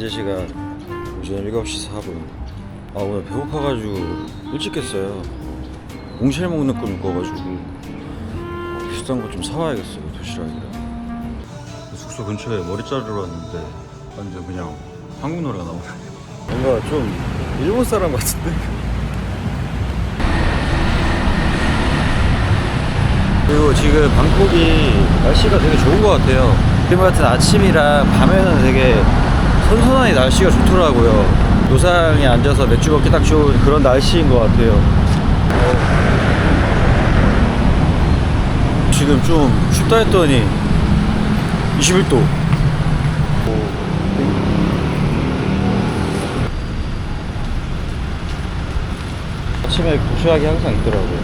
현재 시간 오전 7시 4분. 오늘 배고파가지고 일찍 깼어요. 몽쉘 먹는 꿈을 꿔가지고 비싼 거 좀 사와야겠어요. 도시락이랑. 숙소 근처에 머리 자르러 왔는데 완전 그냥 한국 노래가 나오네. 뭔가 좀 일본 사람 같은데? 그리고 지금 방콕이 날씨가 되게 좋은 것 같아요. 지금 같은 아침이랑 밤에는 되게 선선하게 날씨가 좋더라고요. 노상에 앉아서 맥주 먹기 딱 좋은 그런 날씨인 것 같아요. 지금 좀 춥다 했더니 21도. 아침에 도시락이 항상 있더라고요.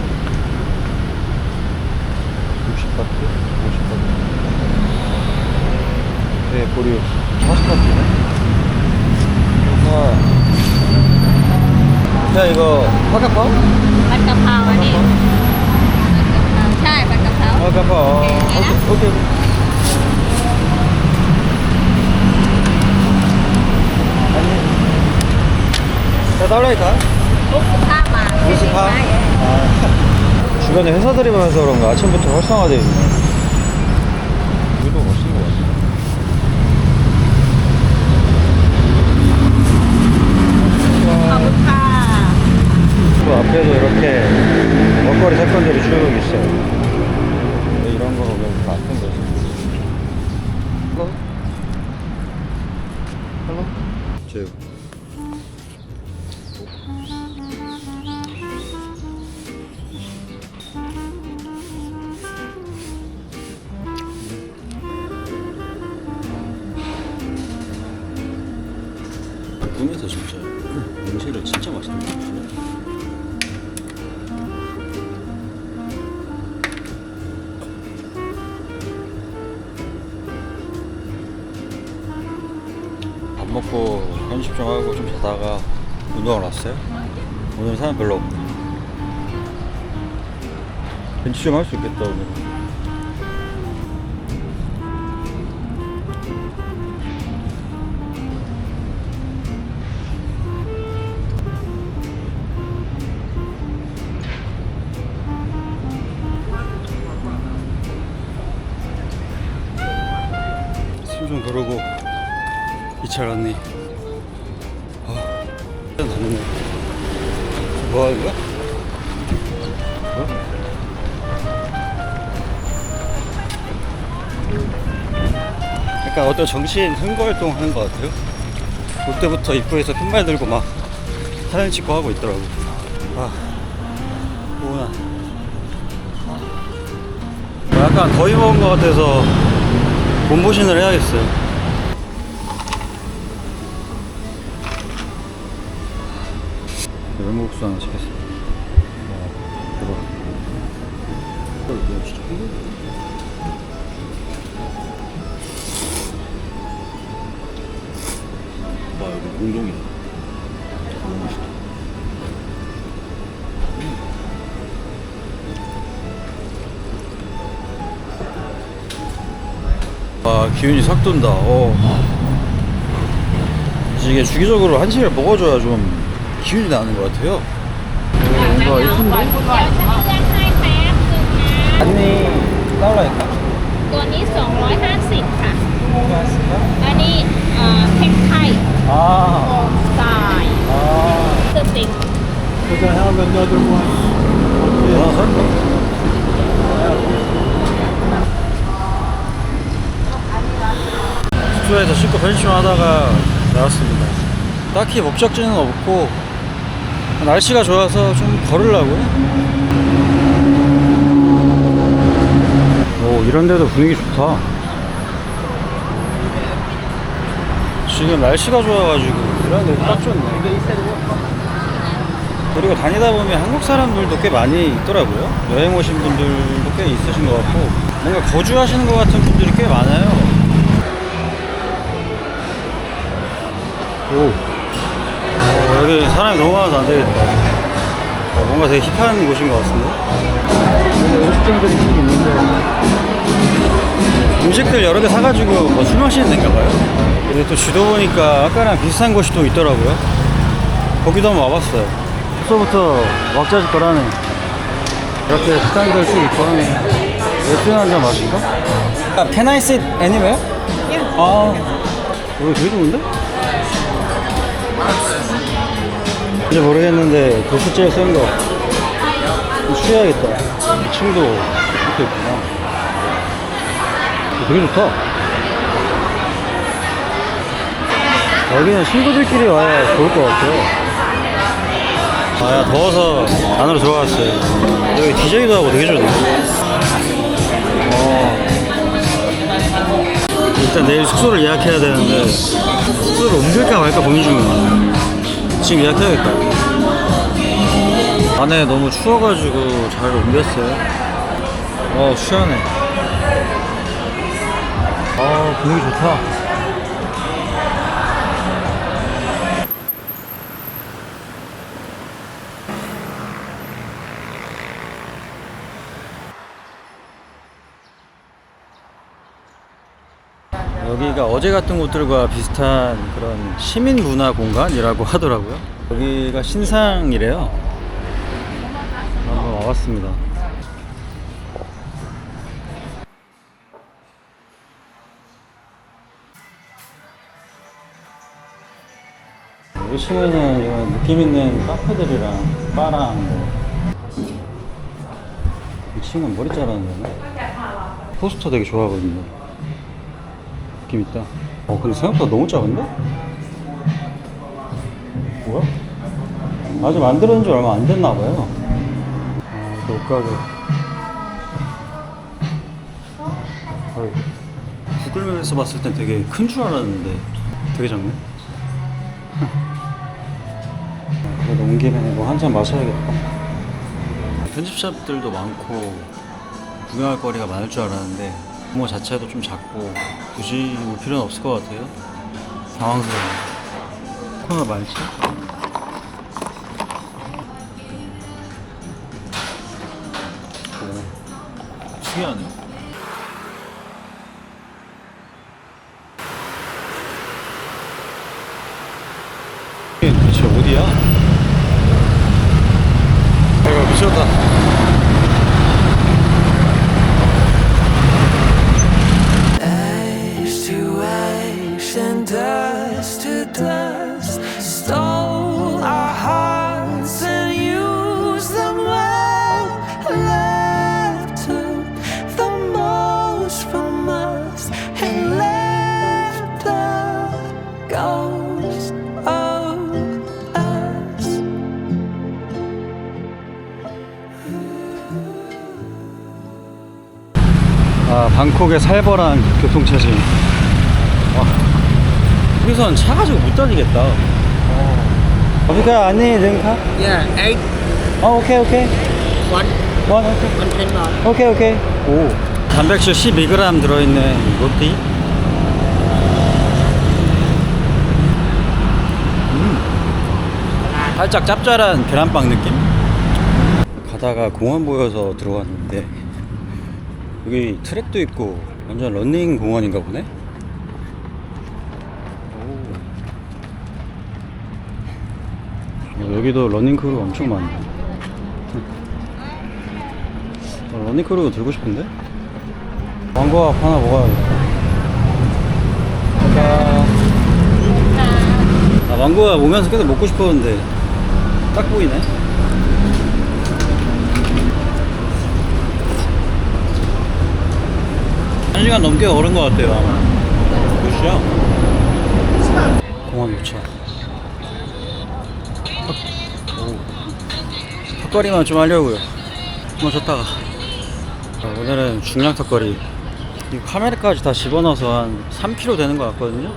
60바트? 50바트? 네, 보리 40바트네? 야, 이거 파카파오? ผัดกะเพราอันนี้ใช่ผัดกะเพรา 파카파오. 오케이. 아니. 자, 달라니까? 65 บาท 50파? 주변에 회사들이 많아서 그런가 아침부터 활성화되어 있네. 여기도 멋진 것 같아. 그 앞에도 이렇게 먹거리 사건들이 쭉 있어요. 이런 거 보면 다 아픈 거지. 헬로? 헬로? 제육. 꿈에서 진짜 음식을 진짜 맛있는 것 같아요. 밥 먹고 편집 좀 하고 좀 자다가 운동을 왔어요. 오늘 사람 별로 없네. 벤치 좀 할 수 있겠다 오늘. 숨 좀 고르고 이철 언니. 나는 뭐 하는 거야? 약간 어떤 정신 선거활동 하는 것 같아요. 올 때부터 입구에서 팻말 들고 막 사진 찍고 하고 있더라고. 오나. 약간 더위 먹은 것 같아서 몸보신을 해야겠어요. 열무국수 하나 시켰어요. 대박. 이거 진짜 한국이야. 와, 여기 공동이다. 너무 맛있다. 와, 기운이 싹 돈다. 이게 주기적으로 한식을 먹어줘야 좀 기운이 나는 것 같아요. 뭔가 예쁜데? 아니, 나올라니까? ตัวนี้250ค่ะอันนี้เผ็ดไทย 아, สายสติก Could I have another one? 하나 살까? 숙소에서 씻고 편집하다가 나왔습니다. 딱히 목적지는 없고 날씨가 좋아서 좀 걸으려고요. 오, 이런 데도 분위기 좋다. 지금 날씨가 좋아가지고 이런 데도 딱 좋네. 그리고 다니다 보면 한국 사람들도 꽤 많이 있더라고요. 여행 오신 분들도 꽤 있으신 것 같고 뭔가 거주하시는 것 같은 분들이 꽤 많아요. 오. 여기 사람이 너무 많아서 안 되겠다. 뭔가 되게 힙한 곳인 것 같은데? 여기 음식점들이 있긴 있는데 음식들 여러 개 사가지고 뭐 술 마시는 데인가 봐요. 근데 또 지도 보니까 아까랑 비슷한 곳이 또 있더라고요. 거기도 한번 와봤어요. 벌써부터 왁자지껄하네. 이렇게 식당들 쭉 있고 하네. 맥주 한잔 마실까? Can I sit anywhere? 아, 여기 되게 좋은데? 이제 모르겠는데 도수째 센 거 쉬어야겠다. 2층도 이렇게 있구나. 되게 좋다. 여기는 친구들끼리 와야 좋을 것 같아요. 아, 야, 더워서 안으로 들어갔어요. 여기 DJ도 하고 되게 좋네. 일단 내일 숙소를 예약해야 되는데 숙소를 옮길까 말까 고민 중이야. 지금 예약해야겠다. 안에 너무 추워가지고 잘 옮겼어요. 시원해. 분위기 좋다. 여기가 어제 갔던 곳들과 비슷한 그런 시민 문화 공간이라고 하더라고요. 여기가 신상이래요. 한번 와봤습니다. 여기 층에는 이런 느낌 있는 카페들이랑 바랑 뭐. 이 친구는 머리 자르는 데네. 포스터 되게 좋아하거든요. 느낌 있다. 근데 생각보다 너무 작은데? 뭐야? 아직 만들어진 지 얼마 안 됐나봐요. 이렇게 옷가게. 구글맵에서 봤을 땐 되게 큰 줄 알았는데 되게 작네. 그래도 온 김에 뭐 한잔 마셔야겠다. 편집샵들도 많고 구경할 거리가 많을 줄 알았는데 규모 자체도 좀 작고 굳이 올 필요는 없을 것 같아요. 당황스러워요. 코너 많지? 특이하네. 이게 도대체 어디야? 이거 미쳤다. And dust to dust, stole our hearts and used them well. Love took the most from us and left the ghost of us. 방콕의 살벌한 교통체증. 여기선 차 가지고 못 다니겠다. 어디가 안내 링카? Yeah, 8, 오케이. 1, 원, 오케이. 1 10 오케이. 오. 단백질 12g 들어있는 로띠. 살짝 짭짤한 계란빵 느낌? 가다가 공원 보여서 들어왔는데 여기 트랙도 있고 완전 런닝 공원인가 보네? 여기도 러닝크루 엄청 많네. 러닝크루 들고 싶은데? 망고밥 하나 먹어야겠다. 망고밥 오면서 계속 먹고 싶었는데 딱 보이네. 한 시간 넘게 걸은 것 같아요 아마. 몇시야? 공원 요차. 턱걸이만 좀 하려고요. 한번 쳤다가. 오늘은 중량 턱걸이. 이 카메라까지 다 집어넣어서 한 3kg 되는 것 같거든요.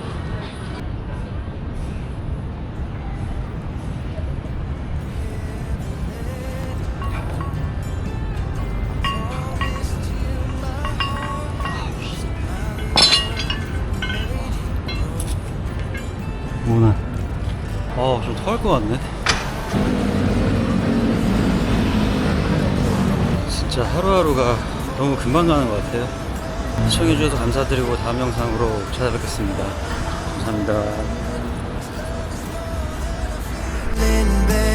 오늘 좀 토할 것 같네. 진짜 하루하루가 너무 금방 가는 것 같아요. 시청해주셔서 감사드리고 다음 영상으로 찾아뵙겠습니다. 감사합니다. in bed.